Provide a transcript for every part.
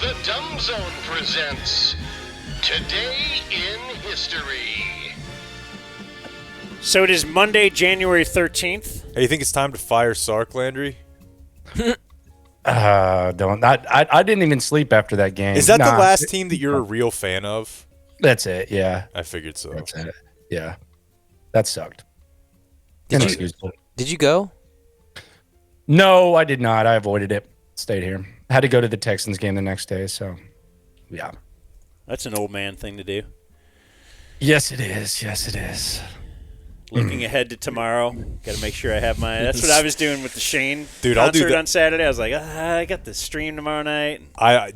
The Dumb Zone presents Today in History. So it is Monday, January 13th. Hey, you think it's time to fire Sark, Landry? I didn't even sleep after that game. Is that the last team that you're a real fan of? That's it, yeah. I figured so. That's it. Yeah. That sucked. Did you go? No, I did not. I avoided it. Stayed here. Had to go to the Texans game the next day, so yeah. That's an old man thing to do. Yes, it is. Yes, it is. Looking ahead to tomorrow. Got to make sure I have my... That's what I was doing with the Shane Dude, I'll do concert that. on Saturday. I was like, I got the stream tomorrow night.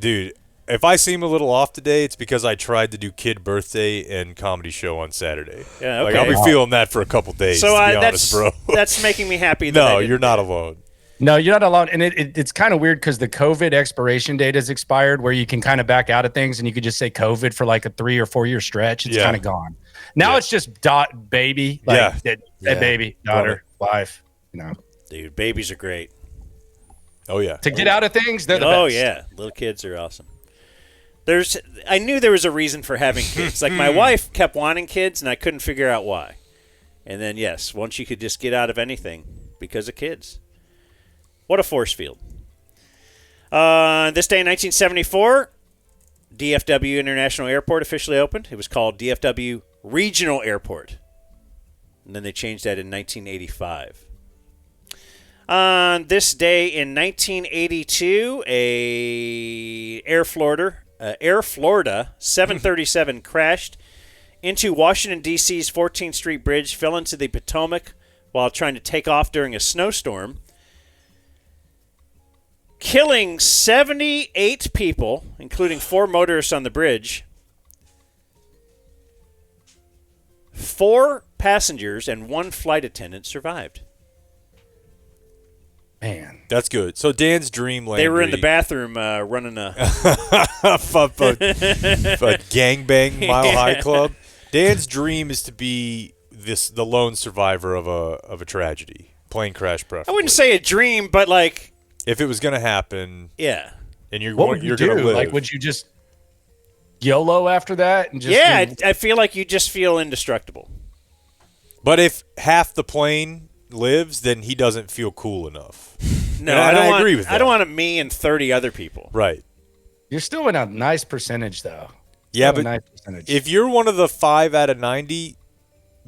Dude, if I seem a little off today, it's because I tried to do kid birthday and comedy show on Saturday. Yeah, okay. Like, I'll be feeling that for a couple days, So to be honest, bro. That's making me happy that I No, didn't you're do not it. alone. No, you're not alone. And it's kind of weird because the COVID expiration date has expired where you can kind of back out of things and you could just say COVID for like a 3 or 4 year stretch. It's kind of gone. Now it's just baby. Like dead baby, daughter, wife, you know. Dude, babies are great. Oh, yeah. To get out of things, they're the best. Oh, yeah. Little kids are awesome. I knew there was a reason for having kids. Like, my wife kept wanting kids, and I couldn't figure out why. And then, yes, once you could just get out of anything because of kids. What a force field. This day in 1974, DFW International Airport officially opened. It was called DFW Regional Airport. And then they changed that in 1985. On this day in 1982, Air Florida 737 crashed into Washington, D.C.'s 14th Street Bridge, fell into the Potomac while trying to take off during a snowstorm, killing 78 people, including 4 motorists on the bridge. 4 passengers and 1 flight attendant survived. Man. That's good. So Dan's dream, Landry. They were in the bathroom running a gangbang Mile High Club. Dan's dream is to be the lone survivor of a tragedy. Plane crash, preferably. I wouldn't say a dream, but like... If it was going to happen... Yeah. And you're what would you going to do? live. Like, would you just YOLO after that? And just I feel like you just feel indestructible. But if half the plane lives, then he doesn't feel cool enough. No, and I agree with that. I don't want me and 30 other people. Right. You're still in a nice percentage, though. Yeah, but nice percentage. if you're one of the 5 out of 90,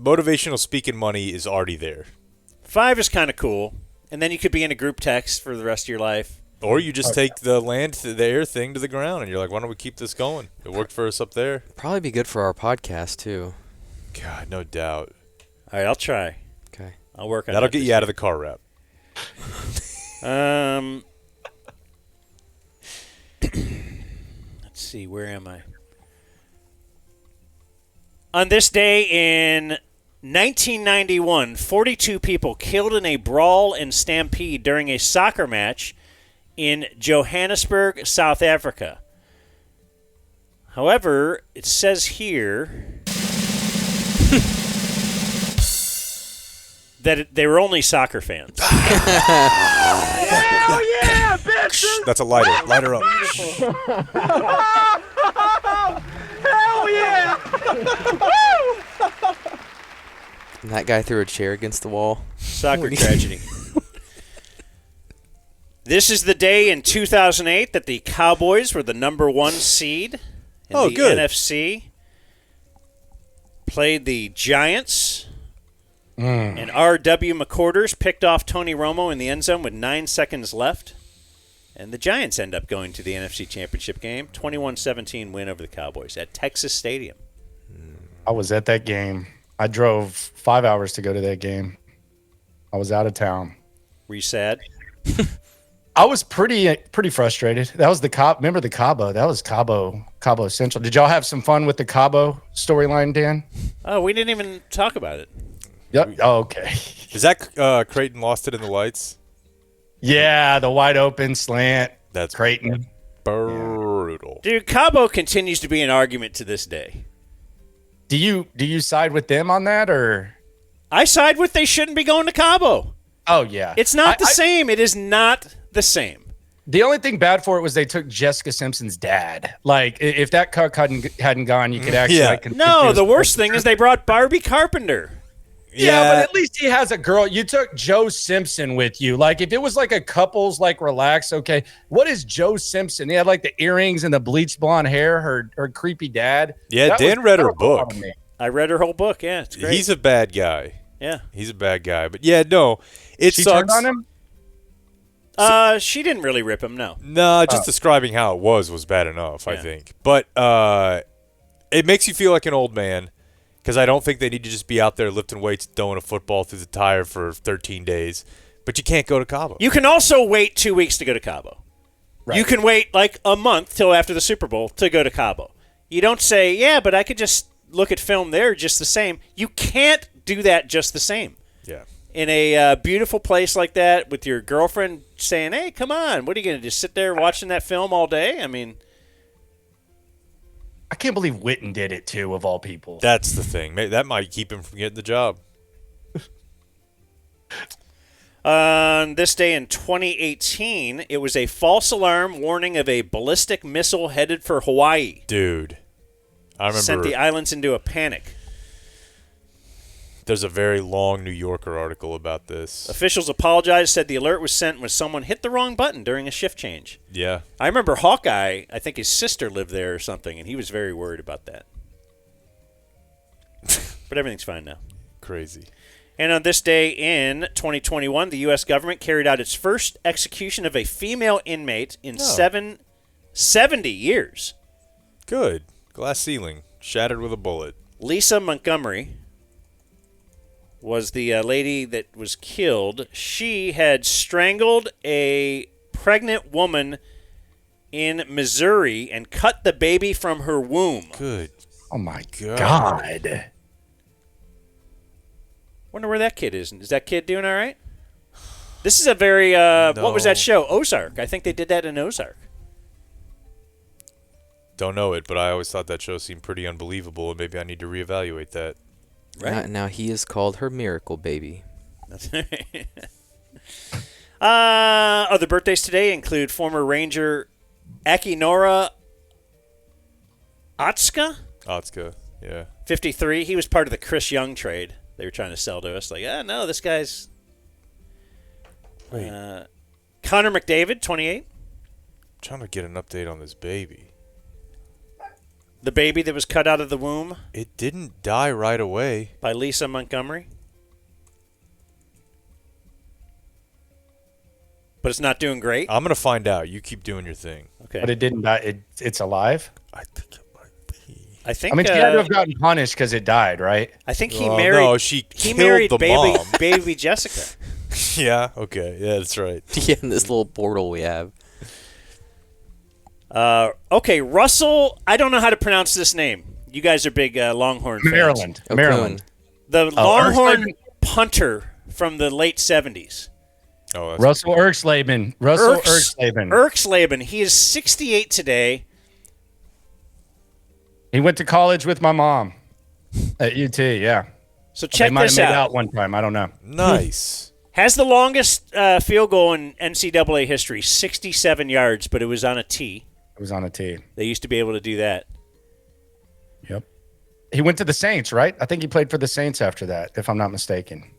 motivational speaking money is already there. 5 is kind of cool. And then you could be in a group text for the rest of your life. Or you just take the air thing to the ground, and you're like, why don't we keep this going? It worked for us up there. Probably be good for our podcast, too. God, no doubt. All right, I'll try. Okay. I'll work on that. That'll get you out of the car wrap. Let's see, where am I? On this day in 1991, 42 people killed in a brawl and stampede during a soccer match in Johannesburg, South Africa. However, it says here that they were only soccer fans. Hell yeah, bitch! That's a lighter. Lighter up. Hell yeah! And that guy threw a chair against the wall. Soccer tragedy. This is the day in 2008 that the Cowboys were the number 1 seed in the good. NFC. Played the Giants. And R.W. McCorders picked off Tony Romo in the end zone with 9 seconds left. And the Giants end up going to the NFC Championship game. 21-17 win over the Cowboys at Texas Stadium. I was at that game. I drove 5 hours to go to that game. I was out of town. Were you sad? I was pretty frustrated. That was the remember the Cabo? That was Cabo Central. Did y'all have some fun with the Cabo storyline, Dan? Oh, we didn't even talk about it. Yep. Oh, okay. Is that Creighton lost it in the lights? Yeah, the wide open slant. That's Creighton. brutal. Dude, Cabo continues to be an argument to this day. Do you side with them on that, or? I side with they shouldn't be going to Cabo. Oh yeah, It's not the same. It is not the same. The only thing bad for it was they took Jessica Simpson's dad. Like, if that cut hadn't gone, you could actually. Yeah. Like, No, the worst thing is they brought Barbie Carpenter. Yeah, but at least he has a girl. You took Joe Simpson with you. Like, if it was like a couple's like relax, okay. What is Joe Simpson? He had like the earrings and the bleached blonde hair. Her creepy dad. Yeah, Dan read her book. I read her whole book. Yeah, it's great. He's a bad guy. Yeah, he's a bad guy. But yeah, no, it She sucks. turned on him. She didn't really rip him. No. No, just describing how it was bad enough, I think. But it makes you feel like an old man because I don't think they need to just be out there lifting weights, throwing a football through the tire for 13 days. But you can't go to Cabo. You can also wait 2 weeks to go to Cabo. Right. You can wait like a month till after the Super Bowl to go to Cabo. You don't say, yeah, but I could just look at film there just the same. You can't do that just the same. Yeah. In a beautiful place like that with your girlfriend saying, hey, come on, what are you going to just sit there watching that film all day? I mean, I can't believe Witten did it too, of all people. That's the thing. That might keep him from getting the job. On this day in 2018, it was a false alarm warning of a ballistic missile headed for Hawaii. Dude, I remember. Sent the islands into a panic. There's a very long New Yorker article about this. Officials apologized, said the alert was sent when someone hit the wrong button during a shift change. Yeah. I remember Hawkeye, I think his sister lived there or something, and he was very worried about that. But everything's fine now. Crazy. And on this day in 2021, the U.S. government carried out its first execution of a female inmate in 70 years. Good. Glass ceiling. Shattered with a bullet. Lisa Montgomery was the lady that was killed. She had strangled a pregnant woman in Missouri and cut the baby from her womb. Good. Oh, my God. Wonder where that kid is. Is that kid doing all right? This is a very, what was that show? Ozark. I think they did that in Ozark. Don't know it, but I always thought that show seemed pretty unbelievable, and maybe I need to reevaluate that. Right. Now he is called her miracle baby. Other birthdays today include former Ranger Akinora Otska. Otska, yeah. 53. He was part of the Chris Young trade. They were trying to sell to us. Like, no, this guy's... Connor McDavid, 28. Trying to get an update on this baby. The baby that was cut out of the womb. It didn't die right away. By Lisa Montgomery. But it's not doing great. I'm going to find out. You keep doing your thing. Okay. But it didn't die. It's alive? I think it might be. I mean, she had to have gotten punished because it died, right? I think he married... No, he married the mom. baby Jessica. Yeah, okay. Yeah, that's right. Yeah, in this little portal we have. Okay, Russell, I don't know how to pronounce this name. You guys are big Longhorn fans. Maryland. The Longhorn punter from the late 70s. Oh, Russell Erxleben. Erxleben. He is 68 today. He went to college with my mom at UT, yeah. So check they might this have made out. out one time. I don't know. Nice. Has the longest field goal in NCAA history, 67 yards, but it was on a tee. It was on a tee. They used to be able to do that. Yep. He went to the Saints, right? I think he played for the Saints after that, if I'm not mistaken.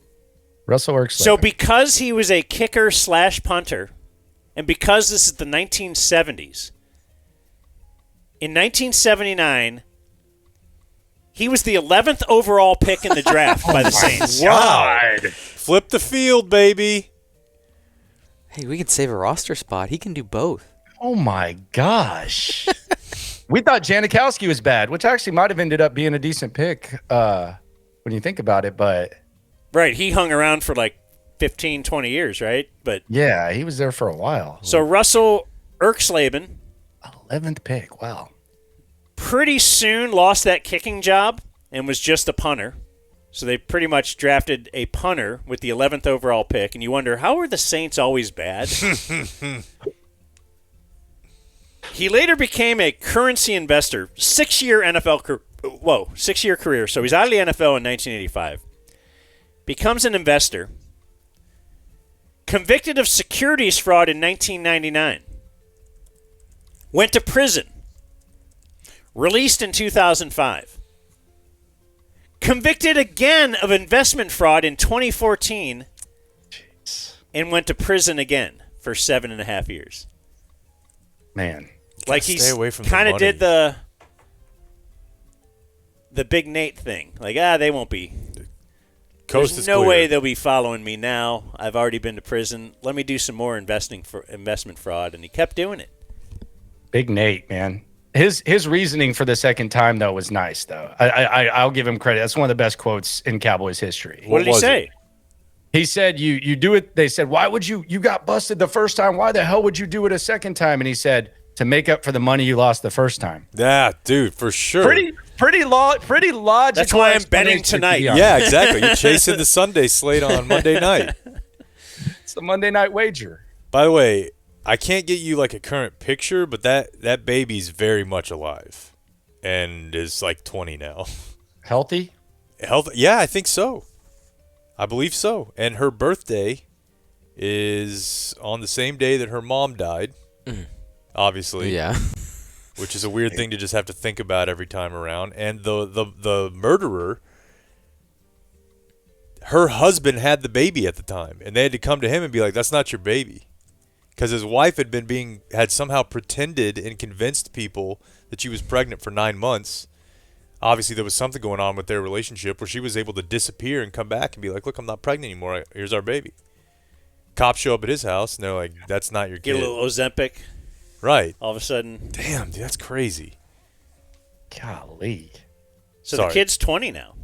Russell Erxleben. So because he was a kicker/punter, and because this is the 1970s, in 1979, he was the 11th overall pick in the draft by the Saints. Wow. Flip the field, baby. Hey, we could save a roster spot. He can do both. Oh, my gosh. We thought Janikowski was bad, which actually might have ended up being a decent pick when you think about it, but... Right, he hung around for like 15, 20 years, right? But yeah, he was there for a while. So Russell Erxleben, 11th pick, wow. Pretty soon lost that kicking job and was just a punter. So they pretty much drafted a punter with the 11th overall pick, and you wonder, how are the Saints always bad? He later became a currency investor, 6-year career. So he's out of the NFL in 1985. Becomes an investor. Convicted of securities fraud in 1999. Went to prison. Released in 2005. Convicted again of investment fraud in 2014. Jeez. And went to prison again for 7.5 years. Man. Like Stay he's away from the kind of money. did the Big Nate thing. Like, they won't be. Coast There's is no clear. way they'll be following me now. I've already been to prison. Let me do some more investment fraud, and he kept doing it. Big Nate, man. His reasoning for the second time though was nice though. I'll give him credit. That's one of the best quotes in Cowboys history. What did he was say? it? He said, "You do it." They said, "Why would you got busted the first time? Why the hell would you do it a second time?" And he said, "To make up for the money you lost the first time." Yeah, dude, for sure. Pretty logical. That's why I'm betting explanation, to tonight. be honest. Yeah, exactly. You're chasing the Sunday slate on Monday night. It's the Monday night wager. By the way, I can't get you like a current picture, but that baby's very much alive and is like 20 now. Healthy? Yeah, I think so. I believe so. And her birthday is on the same day that her mom died. Obviously. Yeah. Which is a weird thing to just have to think about every time around. And the murderer, her husband had the baby at the time, and they had to come to him and be like, "That's not your baby," because his wife had somehow pretended and convinced people that she was pregnant for 9 months. Obviously, there was something going on with their relationship where she was able to disappear and come back and be like, "Look, I'm not pregnant anymore. Here's our baby." Cops show up at his house, and they're like, "That's not your Get kid." a little Ozempic. Right. All of a sudden. Damn, dude, that's crazy. Golly. So Sorry. the kid's 20 now.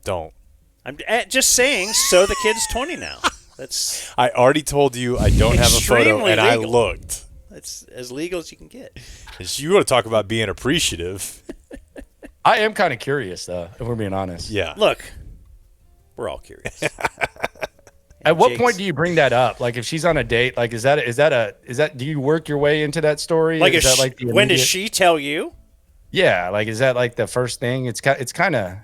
Don't. I'm just saying, so the kid's 20 now. That's I already told you I don't have a photo, Extremely and I legal. looked. as legal as you can get. You want to talk about being appreciative? I am kind of curious though, if we're being honest. Yeah. Look, we're all curious. At what Jake's- point do you bring that up? Like if she's on a date, like is that do you work your way into that story? Like, is if that like the when does immediate- she tell you? Yeah, like is that like the first thing? It's kind of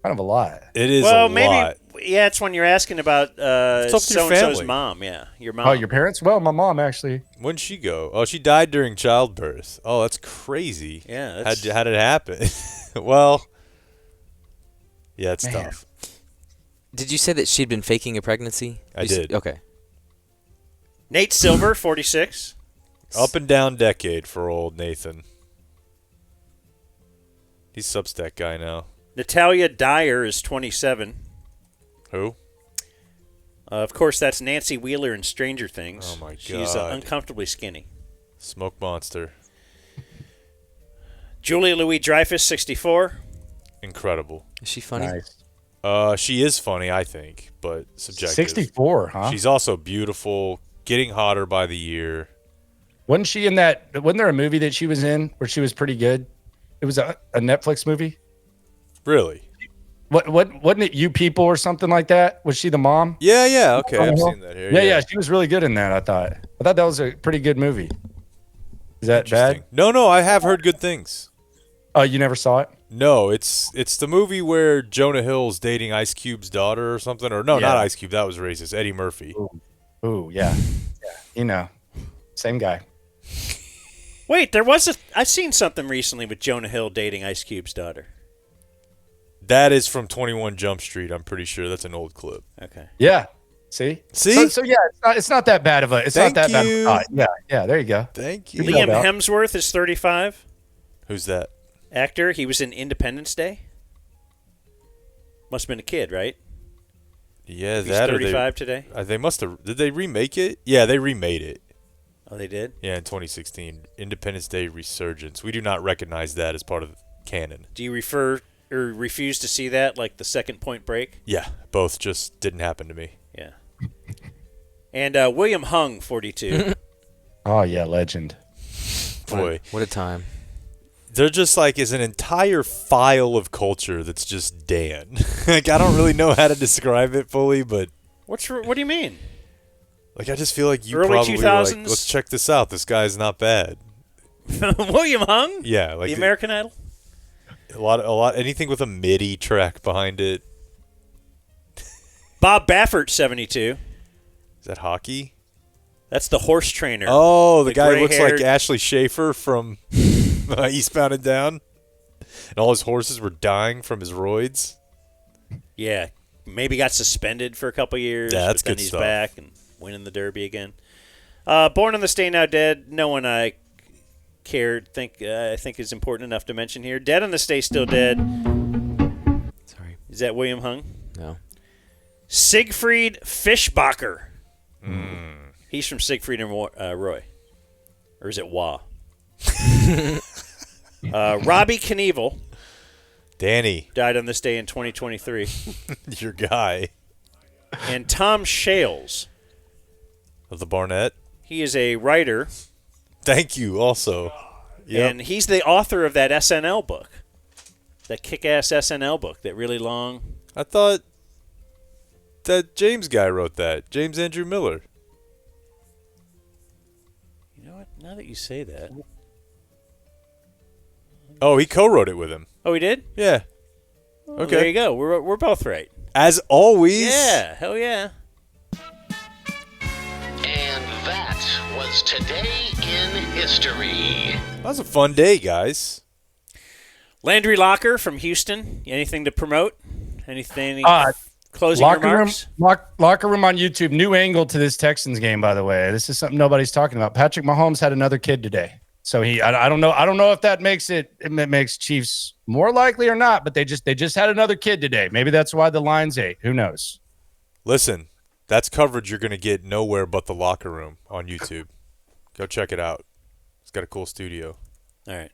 a lot. It is Well, a maybe. lot. Yeah, it's when you're asking about up to your so-and-so's family. mom. Yeah, your mom. Oh, your parents? Well, my mom actually. When'd she go? Oh, she died during childbirth. Oh, that's crazy. Yeah, that's- How did it happen? Well, yeah, it's Man. tough. Did you say that she'd been faking a pregnancy? I You s- did. Okay. Nate Silver, 46. Up and down decade for old Nathan. He's Substack guy now. Natalia Dyer is 27. Who? Of course, that's Nancy Wheeler in Stranger Things. Oh, my She's God. uncomfortably skinny. Smoke Monster. Julia Louis-Dreyfus, 64. Incredible. Is she funny? Nice. She is funny, I think, but subjective. 64, huh? She's also beautiful, getting hotter by the year. Wasn't she in that? Wasn't there a movie that she was in where she was pretty good? It was a Netflix movie. Really? What wasn't it You People or something like that? Was she the mom? Yeah. Okay, I've seen that here. Yeah, she was really good in that. I thought that was a pretty good movie. Is that Interesting. bad? No, I have heard good things. Oh, you never saw it? No, it's the movie where Jonah Hill's dating Ice Cube's daughter or something. Or no, not Yeah. Ice Cube. That was racist. Eddie Murphy. Ooh, yeah. You know, same guy. Wait, I've seen something recently with Jonah Hill dating Ice Cube's daughter. That is from 21 Jump Street. I'm pretty sure that's an old clip. Okay. Yeah. See? See? So yeah, it's not that bad of a. It's Thank not that bad. Of you. a thought. Yeah. There you go. Thank you. Good Liam job, Al. Hemsworth is 35. Who's that? Actor. He was in Independence Day. Must have been a kid, right? Yeah, He's that 35 today. they must have. Did they remake it? Yeah, they remade it. Oh, they did? Yeah, in 2016, Independence Day Resurgence. We do not recognize that as part of canon. Do you refer or refuse to see that, like the second Point Break? Yeah, both just didn't happen to me. Yeah. And William Hung, 42. Oh yeah, legend. Boy, What a time. there just like is an entire file of culture that's just Dan. Like I don't really know how to describe it fully, but What do you mean? like I just feel like you Early probably were like, 2000s? let's check this out. This guy's not bad. William Hung? Yeah, like The American Idol? a lot. Anything with a MIDI track behind it. Bob Baffert, 72. Is that hockey? That's the horse trainer. Oh, the guy who looks like gray-haired- Ashley Schaefer from Eastbound and Down. And all his horses were dying from his roids. Yeah, maybe got suspended for a couple years. Yeah, that's but then good he's stuff. back and winning the Derby again. Born on this Day, Now Dead. No one I think is important enough to mention here. Dead on this Day, Still Dead. Sorry. Is that William Hung? No. Siegfried Fischbacher. He's from Siegfried and Roy. Or is it Wah? Robbie Knievel Danny, died on this day in 2023. your guy And Tom Shales. of the Barnett. He is a writer. Thank you also. Yep. And he's the author of that SNL book. That kick-ass SNL book. That really long. I thought that James guy wrote that. James Andrew Miller. You know what? Now that you say that. Oh, he co-wrote it with him. Oh, he did? Yeah. Well, Okay. There you go. We're both right. As always. Yeah. Hell yeah. And that was Today in History. That was a fun day, guys. Landry Locker from Houston. Anything to promote? Anything? Closing Locker remarks? locker room on YouTube. New angle to this Texans game, by the way. This is something nobody's talking about. Patrick Mahomes had another kid today. So I don't know if that makes it makes Chiefs more likely or not, but they just had another kid today. Maybe that's why the line's 8. Who knows? Listen, that's coverage you're going to get nowhere but the locker room on YouTube. Go check it out. It's got a cool studio. All right.